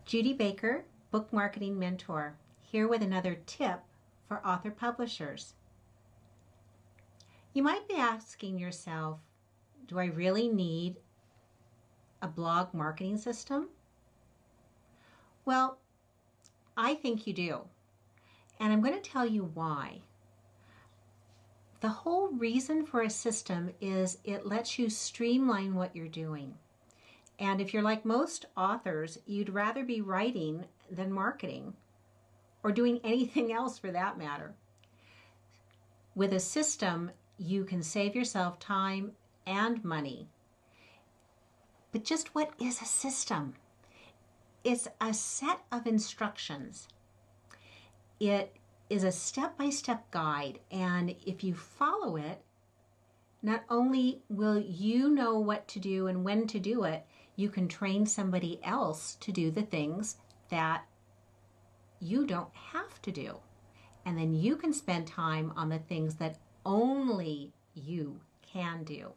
Judy Baker, Book Marketing Mentor, here with another tip for author publishers. You might be asking yourself, do I really need a blog marketing system? Well, I think you do, and I'm going to tell you why. The whole reason for a system is it lets you streamline what you're doing. And if you're like most authors, you'd rather be writing than marketing or doing anything else for that matter. With a system, you can save yourself time and money. But just what is a system? It's a set of instructions. It is a step-by-step guide, and if you follow it, not only will you know what to do and when to do it, you can train somebody else to do the things that you don't have to do. And then you can spend time on the things that only you can do.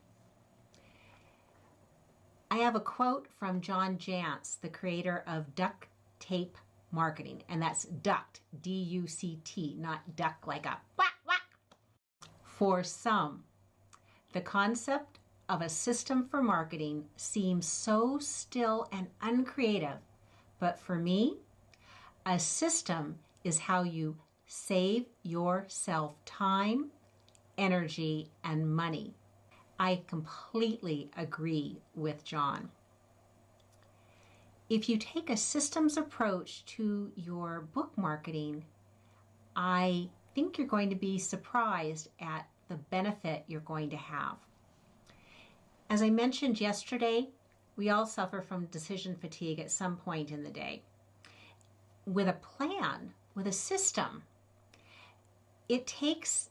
I have a quote from John Jantsch, the creator of Duct Tape Marketing, and that's duct, D-U-C-T, not duck like a whack whack. For some, the concept of a system for marketing seems so still and uncreative, but for me, a system is how you save yourself time, energy, and money. I completely agree with John. If you take a systems approach to your book marketing, I think you're going to be surprised at the benefit you're going to have. As I mentioned yesterday, we all suffer from decision fatigue at some point in the day. With a plan, with a system, it takes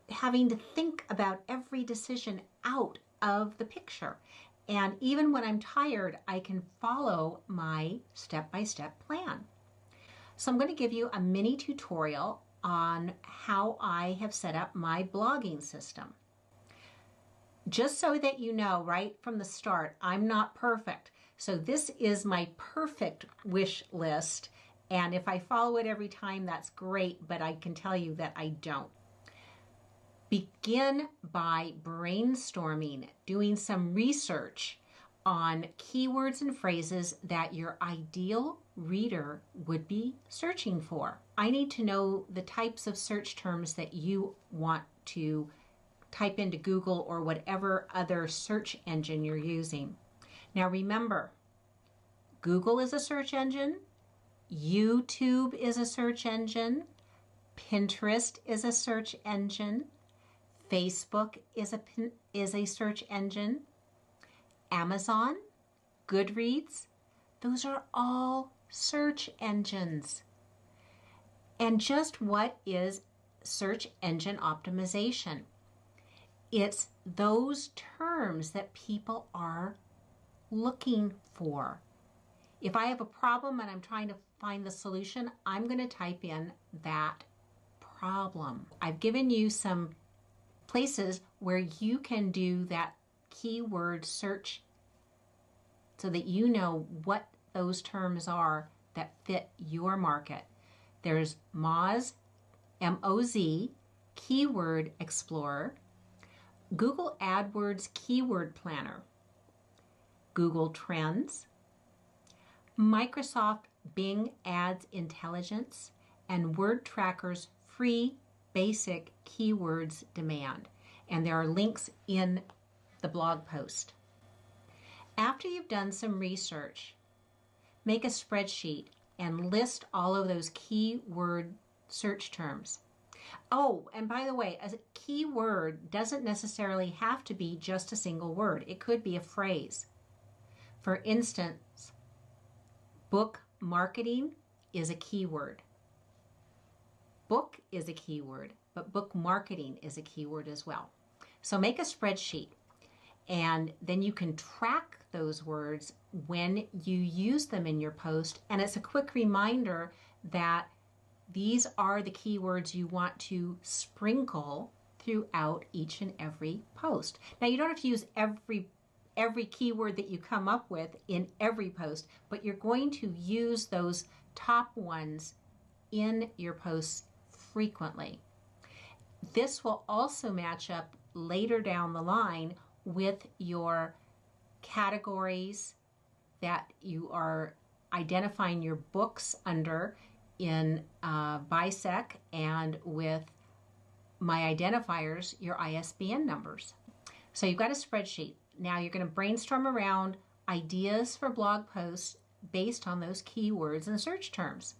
having to think about every decision out of the picture. And even when I'm tired, I can follow my step-by-step plan. So I'm going to give you a mini tutorial on how I have set up my blogging system. Just so that you know right from the start, I'm not perfect. So this is my perfect wish list. And if I follow it every time, that's great, but I can tell you that I don't. Begin by brainstorming, doing some research on keywords and phrases that your ideal reader would be searching for. I need to know the types of search terms that you want to type into Google or whatever other search engine you're using. Now remember, Google is a search engine, YouTube is a search engine, Pinterest is a search engine, Facebook is a search engine, Amazon, Goodreads, those are all search engines. And just what is search engine optimization? It's those terms that people are looking for. If I have a problem and I'm trying to find the solution, I'm going to type in that problem. I've given you some places where you can do that keyword search so that you know what those terms are that fit your market. There's Moz, M-O-Z, Keyword Explorer, Google AdWords Keyword Planner, Google Trends, Microsoft Bing Ads Intelligence, and WordTracker's free basic keywords demand. And there are links in the blog post. After you've done some research, make a spreadsheet and list all of those keyword search terms. Oh, and by the way, a keyword doesn't necessarily have to be just a single word. It could be a phrase. For instance, book marketing is a keyword. Book is a keyword, but book marketing is a keyword as well. So make a spreadsheet, and then you can track those words when you use them in your post. And it's a quick reminder that these are the keywords you want to sprinkle throughout each and every post. Now, you don't have to use every keyword that you come up with in every post, but you're going to use those top ones in your posts frequently. This will also match up later down the line with your categories that you are identifying your books under in BISEC, and with my identifiers, your ISBN numbers. So you've got a spreadsheet. Now you're going to brainstorm around ideas for blog posts based on those keywords and search terms.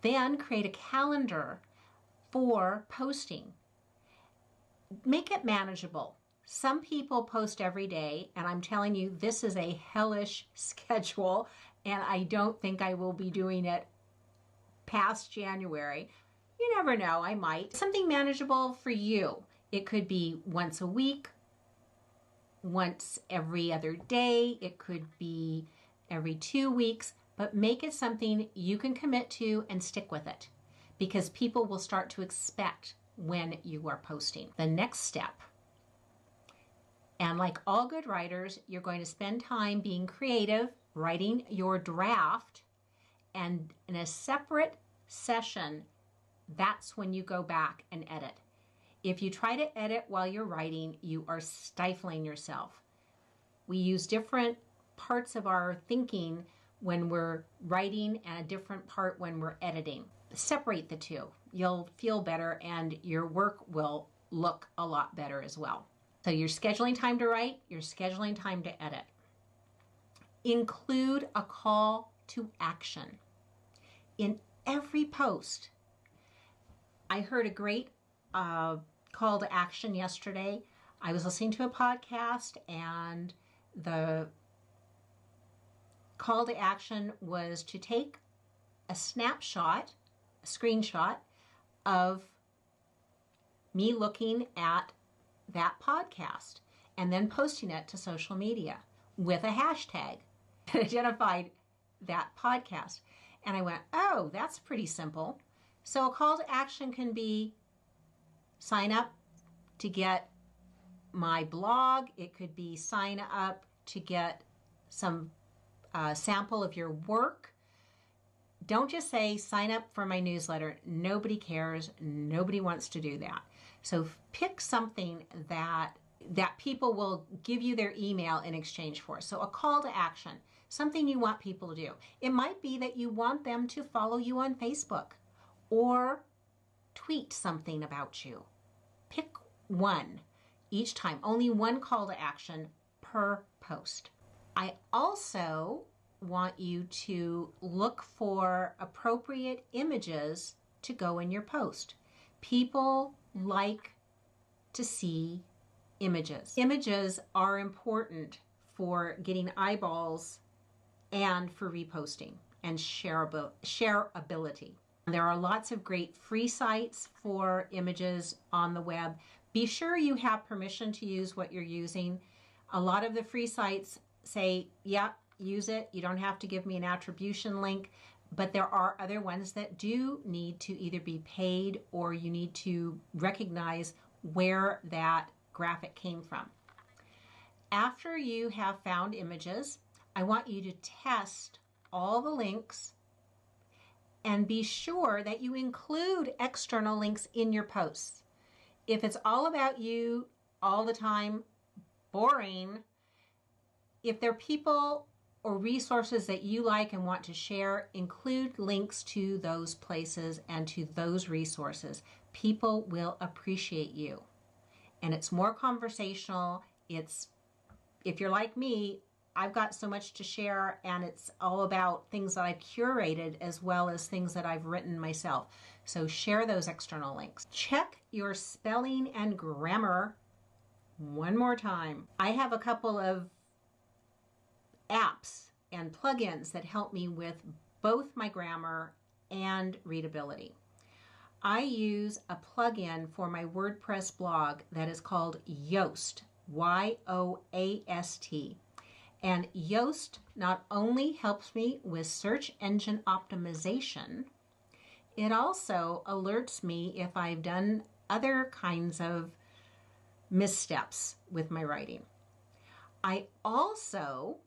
Then create a calendar for posting. Make it manageable. Some people post every day, and I'm telling you, this is a hellish schedule, and I don't think I will be doing it past January. You never know, I might. Something manageable for you. It could be once a week, once every other day. It could be every 2 weeks, but make it something you can commit to and stick with it, because people will start to expect when you are posting. The next step, and like all good writers, you're going to spend time being creative, writing your draft, and in a separate session, that's when you go back and edit. If you try to edit while you're writing, you are stifling yourself. We use different parts of our thinking when we're writing and a different part when we're editing. Separate the two. You'll feel better and your work will look a lot better as well. So you're scheduling time to write, you're scheduling time to edit. Include a call to action in every post. I heard a great call to action yesterday. I was listening to a podcast, and the call to action was to take a snapshot, a screenshot of me looking at that podcast and then posting it to social media with a hashtag that identified that podcast. And I went, oh, that's pretty simple. So a call to action can be sign up to get my blog. It could be sign up to get some sample of your work. Don't just say sign up for my newsletter. Nobody cares. Nobody wants to do that. So pick something that people will give you their email in exchange for. So a call to action, something you want people to do. It might be that you want them to follow you on Facebook or tweet something about you. Pick one each time, only one call to action per post. I also want you to look for appropriate images to go in your post. People like to see images. Images are important for getting eyeballs and for reposting and shareability. There are lots of great free sites for images on the web. Be sure you have permission to use what you're using. A lot of the free sites say, yeah, use it. You don't have to give me an attribution link, but there are other ones that do need to either be paid or you need to recognize where that graphic came from. After you have found images, I want you to test all the links and be sure that you include external links in your posts. If it's all about you all the time, boring. If there are people or resources that you like and want to share, include links to those places and to those resources. People will appreciate you. And it's more conversational. If you're like me, I've got so much to share, and it's all about things that I've curated as well as things that I've written myself. So share those external links. Check your spelling and grammar one more time. I have a couple of apps and plugins that help me with both my grammar and readability. I use a plugin for my WordPress blog that is called Yoast, Y-O-A-S-T. And Yoast not only helps me with search engine optimization, it also alerts me if I've done other kinds of missteps with my writing. I also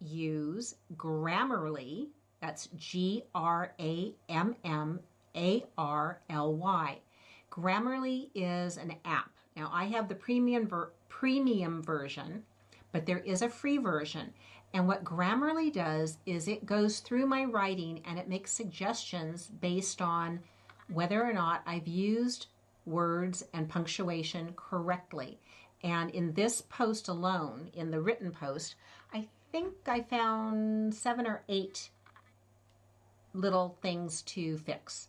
use Grammarly. That's Grammarly. Grammarly is an app. Now I have the premium version, but there is a free version. And what Grammarly does is it goes through my writing and it makes suggestions based on whether or not I've used words and punctuation correctly. And in this post alone, in the written post, I think I found 7 or 8 little things to fix.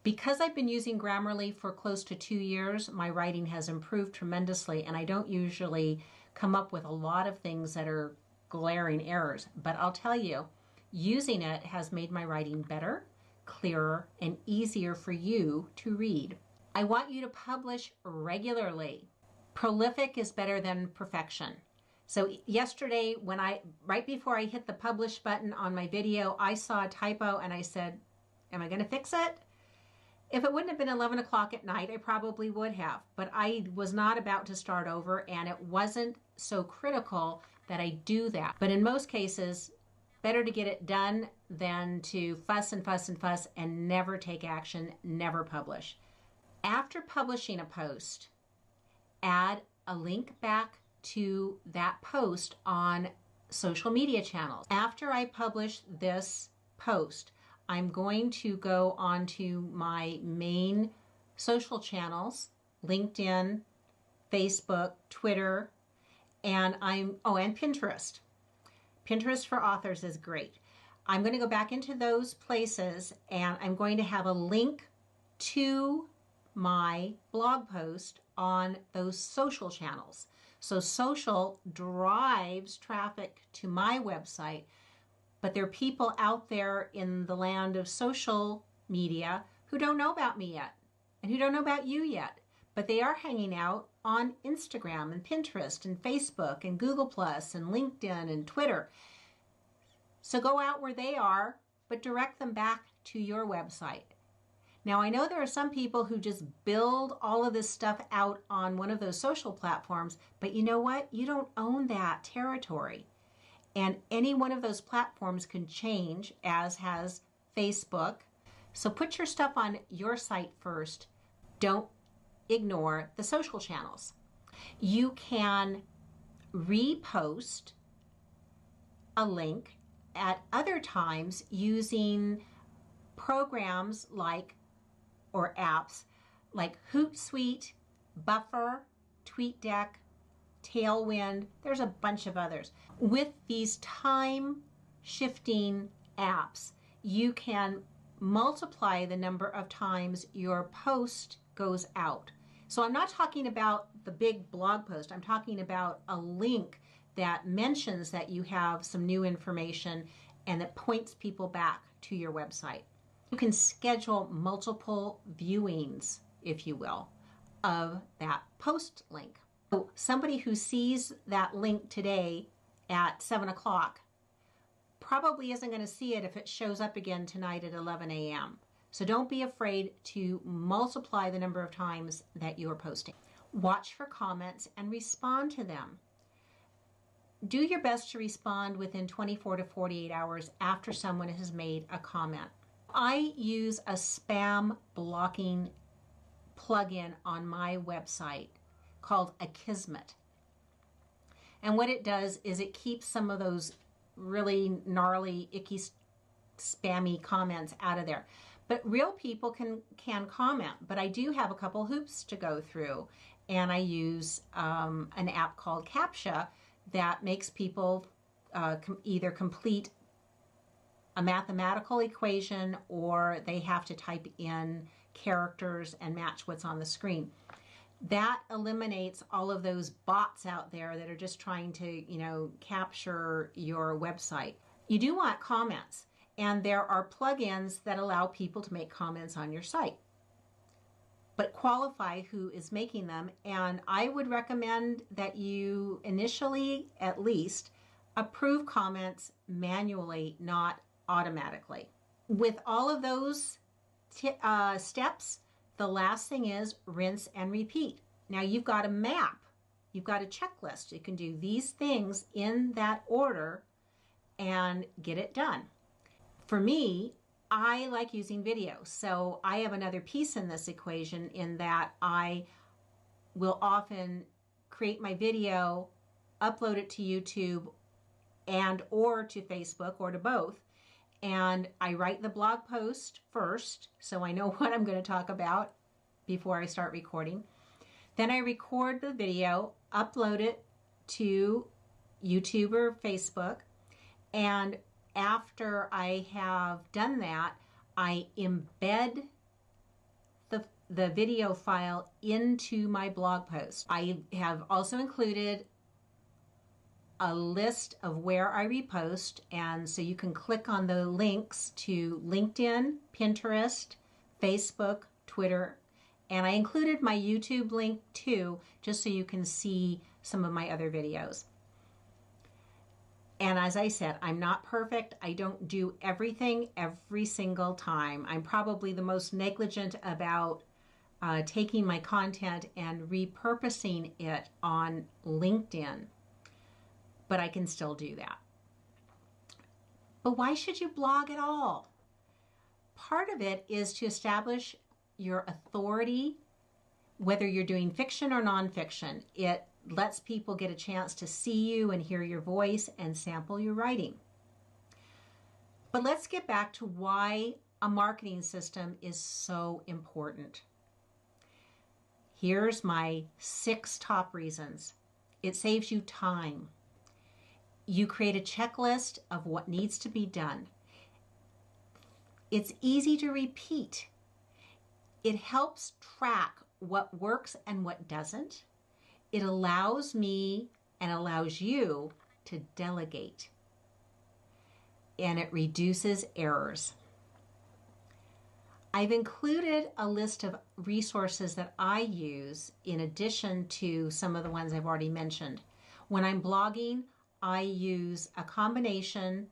Because I've been using Grammarly for close to 2 years, my writing has improved tremendously, and I don't usually come up with a lot of things that are glaring errors. But I'll tell you, using it has made my writing better, clearer, and easier for you to read. I want you to publish regularly. Prolific is better than perfection. So yesterday, right before I hit the publish button on my video, I saw a typo and I said, am I going to fix it? If it wouldn't have been 11 o'clock at night, I probably would have, but I was not about to start over, and it wasn't so critical that I do that. But in most cases, better to get it done than to fuss and fuss and fuss and never take action, never publish. After publishing a post, add a link back to that post on social media channels. After I publish this post, I'm going to go onto my main social channels, LinkedIn, Facebook, Twitter, and Pinterest. Pinterest for authors is great. I'm going to go back into those places and I'm going to have a link to my blog post on those social channels. So social drives traffic to my website, but there are people out there in the land of social media who don't know about me yet and who don't know about you yet, but they are hanging out on Instagram and Pinterest and Facebook and Google Plus and LinkedIn and Twitter. So go out where they are, but direct them back to your website. Now, I know there are some people who just build all of this stuff out on one of those social platforms, but you know what? You don't own that territory. And any one of those platforms can change, as has Facebook. So put your stuff on your site first. Don't ignore the social channels. You can repost a link at other times using programs or apps like Hootsuite, Buffer, Tweetdeck, TailWind. There's a bunch of others. With these time shifting apps, you can multiply the number of times your post goes out. So I'm not talking about the big blog post. I'm talking about a link that mentions that you have some new information and that points people back to your website. You can schedule multiple viewings, if you will, of that post link. So somebody who sees that link today at 7 o'clock probably isn't going to see it if it shows up again tonight at 11 a.m. So don't be afraid to multiply the number of times that you are posting. Watch for comments and respond to them. Do your best to respond within 24 to 48 hours after someone has made a comment. I use a spam blocking plugin on my website called Akismet. And what it does is it keeps some of those really gnarly, icky, spammy comments out of there. But real people can comment, but I do have a couple hoops to go through. And I use an app called CAPTCHA that makes people either complete a mathematical equation or they have to type in characters and match what's on the screen. That eliminates all of those bots out there that are just trying to, capture your website. You do want comments, and there are plugins that allow people to make comments on your site. But qualify who is making them, and I would recommend that you initially, at least, approve comments manually, not automatically. With all of those steps, the last thing is rinse and repeat. Now you've got a map you've got a checklist. You can do these things in that order and get it done. For me, I like using video. So I have another piece in this equation in that I will often create my video, upload it to YouTube and or to Facebook or to both. And I write the blog post first, so I know what I'm going to talk about before I start recording. Then I record the video, upload it to YouTube or Facebook, and after I have done that, I embed the video file into my blog post. I have also included a list of where I repost, and so you can click on the links to LinkedIn, Pinterest, Facebook, Twitter, and I included my YouTube link too, just so you can see some of my other videos. And as I said, I'm not perfect. I don't do everything every single time. I'm probably the most negligent about taking my content and repurposing it on LinkedIn, but I can still do that. But why should you blog at all? Part of it is to establish your authority, whether you're doing fiction or nonfiction. It lets people get a chance to see you and hear your voice and sample your writing. But let's get back to why a marketing system is so important. Here's my 6 top reasons. It saves you time. You create a checklist of what needs to be done. It's easy to repeat. It helps track what works and what doesn't. It allows me and allows you to delegate. And it reduces errors. I've included a list of resources that I use in addition to some of the ones I've already mentioned. When I'm blogging, I use a combination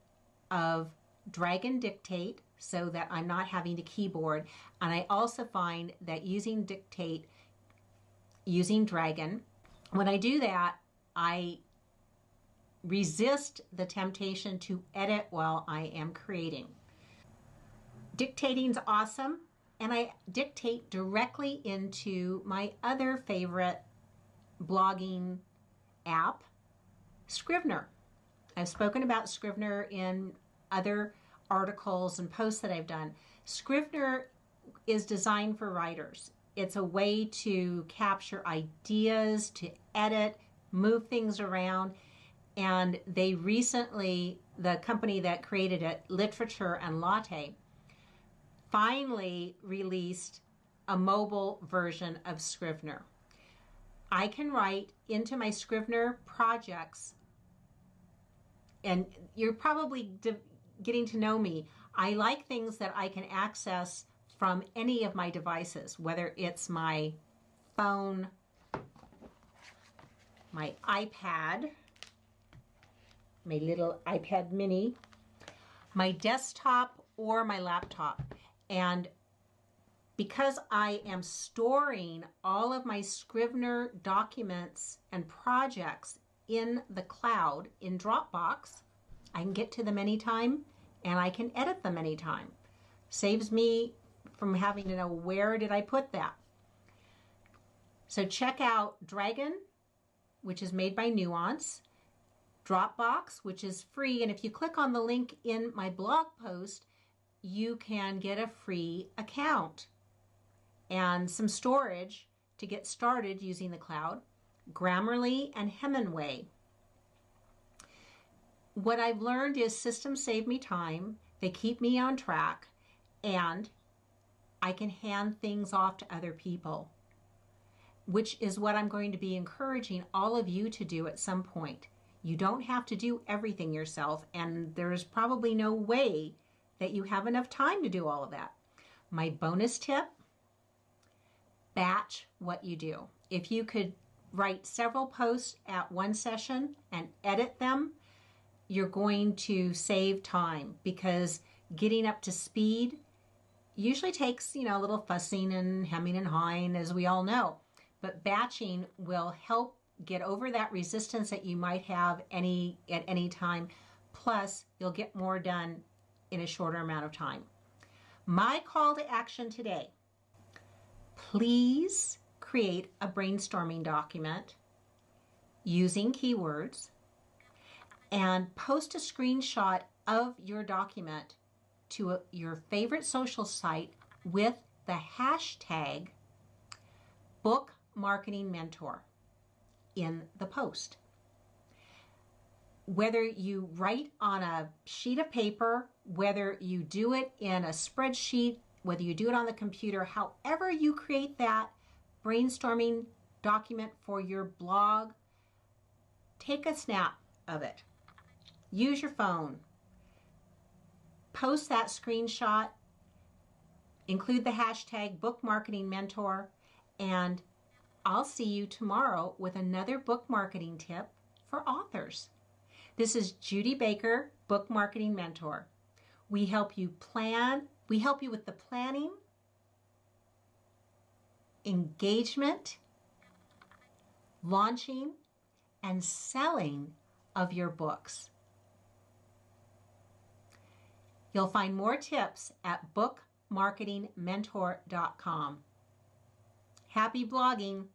of drag and dictate so that I'm not having to keyboard. And I also find that using dictate, using Dragon, when I do that, I resist the temptation to edit while I am creating. Dictating's awesome, and I dictate directly into my other favorite blogging app, Scrivener. I've spoken about Scrivener in other articles and posts that I've done. Scrivener is designed for writers. It's a way to capture ideas, to edit, move things around. And they recently, the company that created it, Literature and Latte, finally released a mobile version of Scrivener. I can write into my Scrivener projects, and you're probably getting to know me. I like things that I can access from any of my devices, whether it's my phone, my iPad, my little iPad mini, my desktop, or my laptop. And because I am storing all of my Scrivener documents and projects in the cloud in Dropbox, I can get to them anytime and I can edit them anytime. Saves me from having to know where did I put that. So check out Dragon, which is made by Nuance, Dropbox, which is free, and if you click on the link in my blog post, you can get a free account and some storage to get started using the cloud. Grammarly and Hemingway. What I've learned is systems save me time, they keep me on track, and I can hand things off to other people, which is what I'm going to be encouraging all of you to do at some point. You don't have to do everything yourself, and there's probably no way that you have enough time to do all of that. My bonus tip, batch what you do. If you could write several posts at one session and edit them, you're going to save time, because getting up to speed usually takes, a little fussing and hemming and hawing, as we all know. But batching will help get over that resistance that you might have at any time. Plus, you'll get more done in a shorter amount of time. My call to action today: please create a brainstorming document using keywords and post a screenshot of your document to your favorite social site with the hashtag Book Marketing Mentor in the post. Whether you write on a sheet of paper, whether you do it in a spreadsheet, whether you do it on the computer, however you create that brainstorming document for your blog, take a snap of it. Use your phone. Post that screenshot. Include the hashtag Book Marketing Mentor, and I'll see you tomorrow with another book marketing tip for authors. This is Judy Baker, Book Marketing Mentor. We help you with the planning, engagement, launching, and selling of your books. You'll find more tips at bookmarketingmentor.com. Happy blogging!